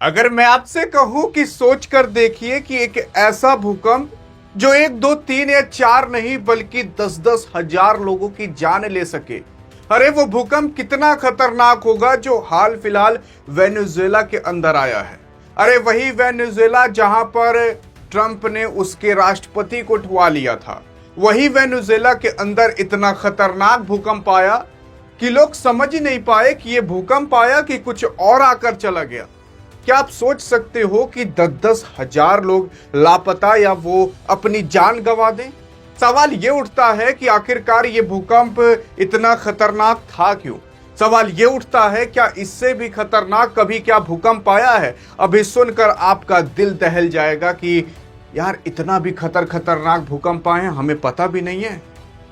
अगर मैं आपसे कहूं कि सोच कर देखिए कि एक ऐसा भूकंप जो एक दो तीन या चार नहीं बल्कि 10-10 हजार लोगों की जान ले सके। अरे वो भूकंप कितना खतरनाक होगा जो हाल फिलहाल वेनेजुएला के अंदर आया है। अरे वही वेनेजुएला जहां पर ट्रंप ने उसके राष्ट्रपति को उठवा लिया था। वही वेनेजुएला के अंदर इतना खतरनाक भूकंप आया कि लोग समझ ही नहीं पाए कि ये भूकंप आया कि कुछ और आकर चला गया। क्या आप सोच सकते हो कि 10-10 हजार लोग लापता या वो अपनी जान गंवा दें? सवाल ये उठता है कि आखिरकार ये भूकंप इतना खतरनाक था क्यों? सवाल ये उठता है क्या इससे भी खतरनाक कभी क्या भूकंप आया है? अभी सुनकर आपका दिल दहल जाएगा कि यार इतना भी खतरनाक भूकंप आए हैं, हमें पता भी नहीं है।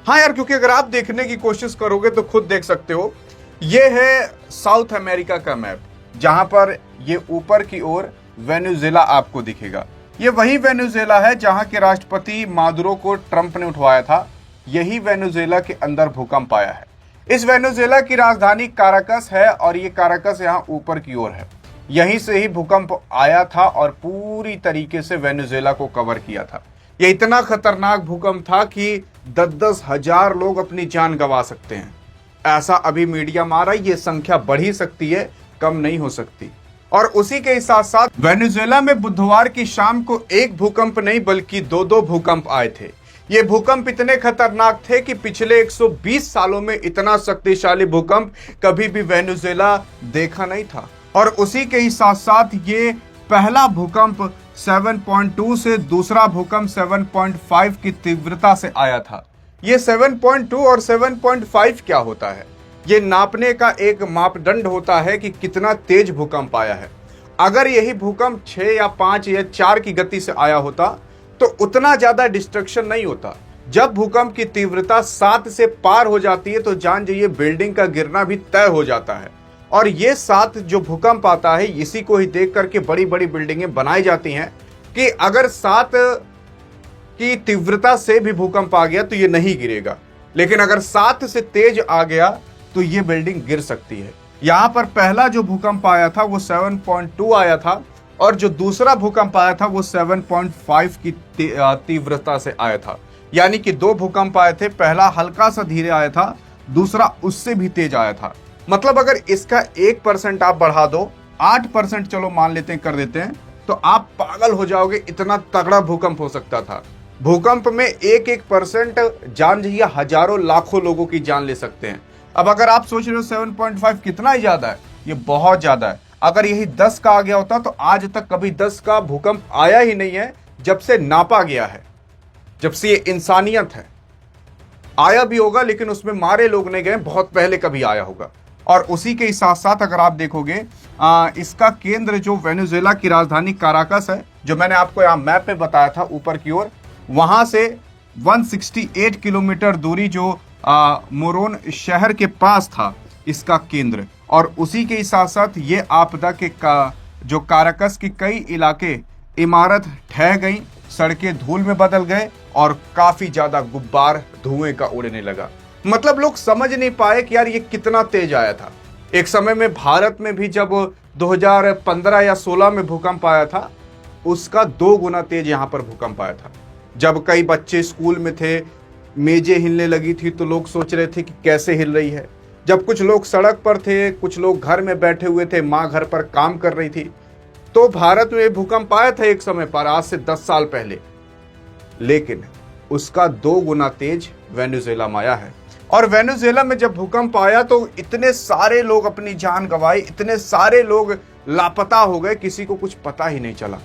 हाँ यार, क्योंकि अगर आप देखने की कोशिश करोगे तो खुद देख सकते हो। ये है साउथ अमेरिका का मैप, जहां पर ये ऊपर की ओर वेनेजुएला आपको दिखेगा। ये वही वेनेजुएला है जहां के राष्ट्रपति मादुरो को ट्रंप ने उठवाया था। यही वेनेजुएला के अंदर भूकंप आया है। इस वेनेजुएला की राजधानी काराकस है और ये काराकस यहाँ ऊपर की ओर है। यहीं से ही भूकंप आया था और पूरी तरीके से वेनेजुएला को कवर किया था। यह इतना खतरनाक भूकंप था कि 10-10 हजार लोग अपनी जान गंवा सकते हैं, ऐसा अभी मीडिया में आ रहा है। ये संख्या बढ़ ही सकती है, कम नहीं हो सकती। और उसी के साथ साथ वेनेजुएला में बुधवार की शाम को एक भूकंप नहीं बल्कि दो भूकंप आए थे। ये भूकंप इतने खतरनाक थे कि पिछले 120 सालों में इतना शक्तिशाली भूकंप कभी भी वेनेजुएला देखा नहीं था। और उसी के साथ साथ ये पहला भूकंप 7.2 से दूसरा भूकंप 7.5 की तीव्रता से आया था। ये 7.2 और 7.5 क्या होता है? ये नापने का एक मापदंड होता है कि कितना तेज भूकंप आया है। अगर यही भूकंप 6 या 5 या 4 की गति से आया होता तो उतना ज्यादा डिस्ट्रक्शन नहीं होता। जब भूकंप की तीव्रता 7 से पार हो जाती है तो जान जाइए बिल्डिंग का गिरना भी तय हो जाता है। और ये 7 जो भूकंप आता है, इसी को ही देख करके बड़ी बड़ी बिल्डिंगें बनाई जाती हैं कि अगर 7 की तीव्रता से भी भूकंप आ गया तो ये नहीं गिरेगा, लेकिन अगर 7 से तेज आ गया तो ये बिल्डिंग गिर सकती है। यहां पर पहला जो भूकंप आया था वो 7.2 आया था और जो दूसरा भूकंप आया था वो 7.5 की तीव्रता से आया था। यानी कि 2 भूकंप आए थे, पहला हल्का सा धीरे आया था, दूसरा उससे भी तेज आया था। मतलब अगर इसका 1% आप बढ़ा दो, 8% चलो मान लेते हैं, कर देते हैं, तो आप पागल हो जाओगे, इतना तगड़ा भूकंप हो सकता था। भूकंप में 1% जान जाइए हजारों लाखों लोगों की जान ले सकते हैं। अब अगर आप सोच रहे हो 7.5 कितना ही ज्यादा है, ये बहुत ज्यादा है। अगर यही 10 का आ गया होता तो आज तक कभी 10 का भूकंप आया ही नहीं है जब से नापा गया है, जब से ये इंसानियत है। आया भी होगा लेकिन उसमें मारे लोग नहीं गए, बहुत पहले कभी आया होगा। और उसी के साथ साथ अगर आप देखोगे इसका केंद्र जो वेनेजुएला की राजधानी काराकस है, जो मैंने आपको यहाँ मैप पे बताया था ऊपर की ओर, वहां से 168 किलोमीटर दूरी जो मोरोन शहर के पास था इसका केंद्र। और उसी के साथ साथ ये आपदा के जो काराकस की कई इलाके, इमारत ढह गई, सड़कें धूल में बदल गए और काफी ज्यादा गुब्बार धुएं का उड़ने लगा। मतलब लोग समझ नहीं पाए कि यार ये कितना तेज आया था। एक समय में भारत में भी जब 2015 या 16 में भूकंप आया था, उसका 2 गुना तेज यहाँ पर भूकंप आया था। जब कई बच्चे स्कूल में थे, मेजें हिलने लगी थी तो लोग सोच रहे थे कि कैसे हिल रही है। जब कुछ लोग सड़क पर थे, कुछ लोग घर में बैठे हुए थे, माँ घर पर काम कर रही थी, तो भारत में भूकंप आया था एक समय पर, आज से 10 साल पहले। लेकिन उसका 2 गुना तेज वेनेजुएला में आया है। और वेनेजुएला में जब भूकंप आया तो इतने सारे लोग अपनी जान गंवाई, इतने सारे लोग लापता हो गए, किसी को कुछ पता ही नहीं चला।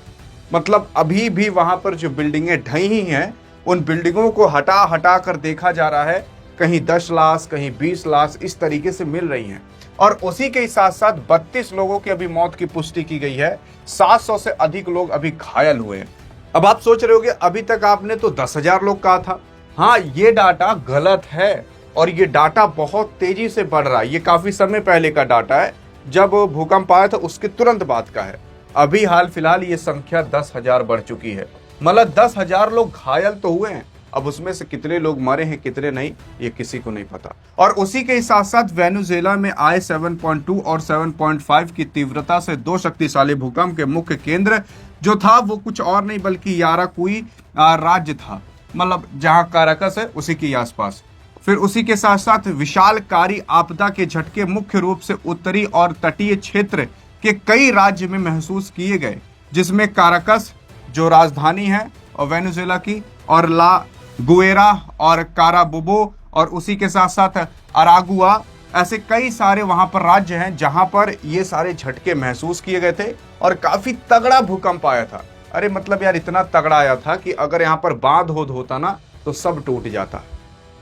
मतलब अभी भी वहां पर जो बिल्डिंगें ढही ही हैं, उन बिल्डिंगों को हटा हटा कर देखा जा रहा है। कहीं 10 लाश, कहीं 20 लाश इस तरीके से मिल रही हैं। और उसी के साथ साथ 32 लोगों की अभी मौत की पुष्टि की गई है। 700 से अधिक लोग अभी घायल हुए हैं। अब आप सोच रहे होगे अभी तक आपने तो 10,000 लोग कहा था। हाँ, ये डाटा गलत है और ये डाटा बहुत तेजी से बढ़ रहा है। ये काफी समय पहले का डाटा है, जब भूकंप आया था उसके तुरंत बाद का है। अभी हाल फिलहाल ये संख्या 10,000 बढ़ चुकी है। मतलब 10,000 लोग घायल तो हुए हैं, अब उसमें से कितने लोग मरे हैं कितने नहीं, ये किसी को नहीं पता। और उसी के साथ साथ वेनेजुएला में आए 7.2 और 7.5 की तीव्रता से दो शक्तिशाली भूकंप के मुख्य केंद्र जो था वो कुछ और नहीं बल्कि याराकुई राज्य था, मतलब जहां काराकस है उसी के आसपास। फिर उसी के साथ साथ विशालकारी आपदा के झटके मुख्य रूप से उत्तरी और तटीय क्षेत्र के कई राज्य में महसूस किए गए, जिसमें काराकस जो राजधानी है और वेनेजुएला की, और ला गुएरा और काराबोबो, और उसी के साथ साथ अरागुआ, ऐसे कई सारे वहां पर राज्य हैं जहां पर ये सारे झटके महसूस किए गए थे और काफी तगड़ा भूकंप आया था। अरे मतलब यार इतना तगड़ा आया था कि अगर यहाँ पर बांध होद होता ना तो सब टूट जाता।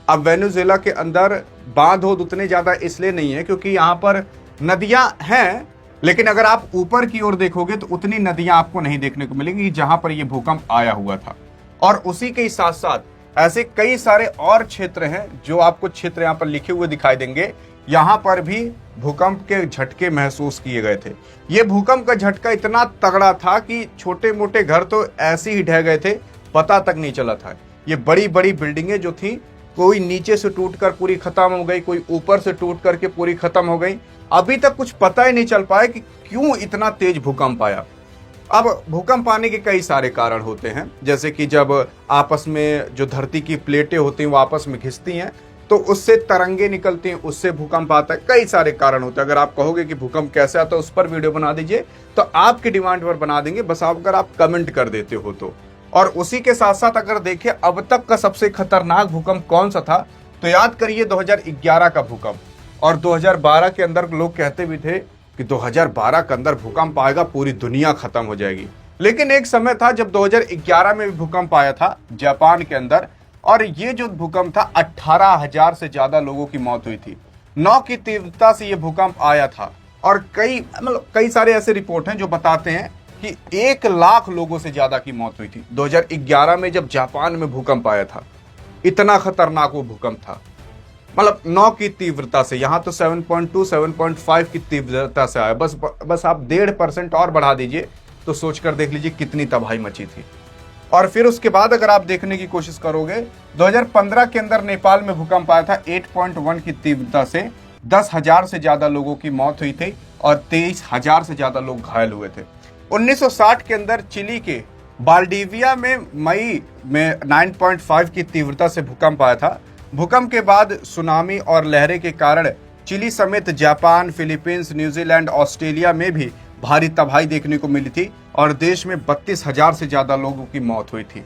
अब वेनेजुएला के अंदर बांध होद उतने ज्यादा इसलिए नहीं है क्योंकि यहाँ पर नदियां हैं, लेकिन अगर आप ऊपर की ओर देखोगे तो उतनी नदियां आपको नहीं देखने को मिलेंगी जहां पर यह भूकंप आया हुआ था। और उसी के साथ साथ ऐसे कई सारे और क्षेत्र हैं जो आपको क्षेत्र यहाँ पर लिखे हुए दिखाई देंगे, यहाँ पर भी भूकंप के झटके महसूस किए गए थे। ये भूकंप का झटका इतना तगड़ा था कि छोटे मोटे घर तो ऐसे ही ढह गए थे, पता तक नहीं चला था। ये बड़ी बड़ी बिल्डिंगें जो थी, कोई नीचे से टूटकर पूरी खत्म हो गई, कोई ऊपर से टूट करके पूरी खत्म हो गई। अभी तक कुछ पता ही नहीं चल पाया कि क्यों इतना तेज भूकंप आया। अब भूकंप आने के कई सारे कारण होते हैं, जैसे कि जब आपस में जो धरती की प्लेटें होती हैं वो आपस में घिसती हैं तो उससे तरंगे निकलती हैं, उससे भूकंप आता है। कई सारे कारण होते हैं। अगर आप कहोगे कि भूकंप कैसे आता है उस पर वीडियो बना दीजिए तो आपकी डिमांड पर बना देंगे, बस अगर आप कमेंट कर देते हो तो। और उसी के साथ साथ अगर देखें अब तक का सबसे खतरनाक भूकंप कौन सा था तो याद करिए 2011 का भूकंप। और 2012 के अंदर लोग कहते भी थे कि 2012 के अंदर भूकंप आएगा पूरी दुनिया खत्म हो जाएगी, लेकिन एक समय था जब 2011 में भी भूकंप आया था जापान के अंदर, और ये जो भूकंप था 18,000 से ज्यादा लोगों की मौत हुई थी। 9 की तीव्रता से ये भूकंप आया था और कई सारे ऐसे रिपोर्ट हैं जो बताते हैं कि 1 लाख लोगों से ज्यादा की मौत हुई थी 2011 में जब जापान में भूकंप आया था। इतना खतरनाक वो भूकंप था, मतलब 9 की तीव्रता से। यहां तो 7.2 7.5 की तीव्रता से आया। बस आप 1.5% और बढ़ा दीजिए तो सोचकर देख लीजिए कितनी तबाही मची थी। और फिर उसके बाद अगर आप देखने की कोशिश करोगे 2015 के अंदर नेपाल में भूकंप आया था 8.1 की तीव्रता से 10,000 से ज्यादा लोगों की मौत हुई थी और 23,000 से ज्यादा लोग घायल हुए थे। 1960 के अंदर चिली के बाल्डिविया में मई में 9.5 की तीव्रता से भूकंप आया था। भूकंप के बाद सुनामी और लहरें के कारण चिली समेत जापान, फिलीपींस, न्यूजीलैंड, ऑस्ट्रेलिया में भी भारी तबाही देखने को मिली थी और देश में 32,000 से ज्यादा लोगों की मौत हुई थी।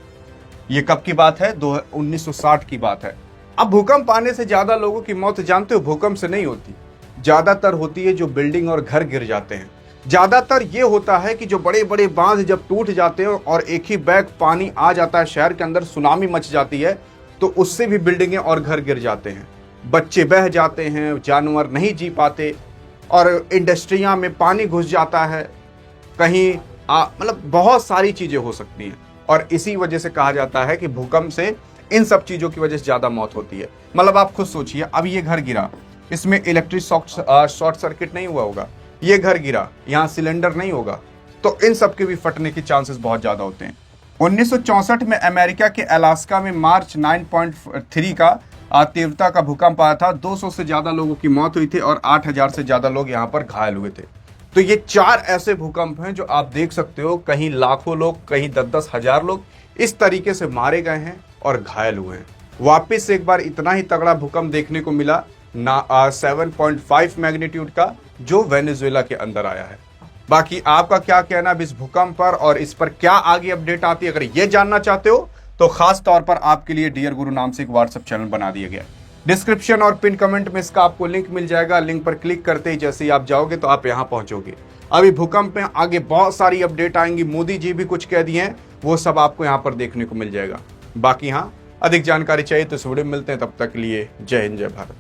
ये कब की बात है? 1960 की बात है। अब भूकंप आने से ज्यादा लोगों की मौत जानते हो भूकंप से नहीं होती, ज्यादातर होती है जो बिल्डिंग और घर गिर जाते हैं। ज्यादातर ये होता है कि जो बड़े बड़े बांध जब टूट जाते हैं और एक ही बैग पानी आ जाता है शहर के अंदर, सुनामी मच जाती है तो उससे भी बिल्डिंगें और घर गिर जाते हैं, बच्चे बह जाते हैं, जानवर नहीं जी पाते और इंडस्ट्रियां में पानी घुस जाता है, कहीं मतलब बहुत सारी चीजें हो सकती हैं। और इसी वजह से कहा जाता है कि भूकंप से इन सब चीजों की वजह से ज्यादा मौत होती है। मतलब आप खुद सोचिए, अब ये घर गिरा, इसमें इलेक्ट्रिक शॉर्ट सर्किट नहीं हुआ होगा, ये घर गिरा, यहाँ सिलेंडर नहीं होगा, तो इन सब के भी फटने के चांसेस बहुत ज्यादा होते हैं। 1964 में अमेरिका के अलास्का में मार्च 9.3 का तीव्रता का भूकंप आया था। 200 से ज्यादा लोगों की मौत हुई थी और 8,000 से ज्यादा लोग यहाँ पर घायल हुए थे। तो ये 4 ऐसे भूकंप हैं जो आप देख सकते हो, कहीं लाखों लोग, कहीं 10-10 हजार लोग इस तरीके से मारे गए हैं और घायल हुए हैं। वापिस से एक बार इतना ही तगड़ा भूकंप देखने को मिला ना 7.5 मैग्नीट्यूड का, जो वेनेजुएला के अंदर आया है। बाकी आपका क्या कहना है इस भूकंप पर और इस पर क्या आगे अपडेट आती है, अगर ये जानना चाहते हो तो खास तौर पर आपके लिए डियर गुरु नाम से एक व्हाट्सएप चैनल बना दिया गया है। डिस्क्रिप्शन और पिन कमेंट में इसका आपको लिंक मिल जाएगा। लिंक पर क्लिक करते ही जैसे ही आप जाओगे तो आप यहां पहुंचोगे। अभी भूकंप में आगे बहुत सारी अपडेट आएंगी, मोदी जी भी कुछ कह दिए हैं, वो सब आपको यहां पर देखने को मिल जाएगा। बाकी हाँ, अधिक जानकारी चाहिए तो इस वीडियो में मिलते हैं, तब तक के लिए जय हिंद, जय भारत।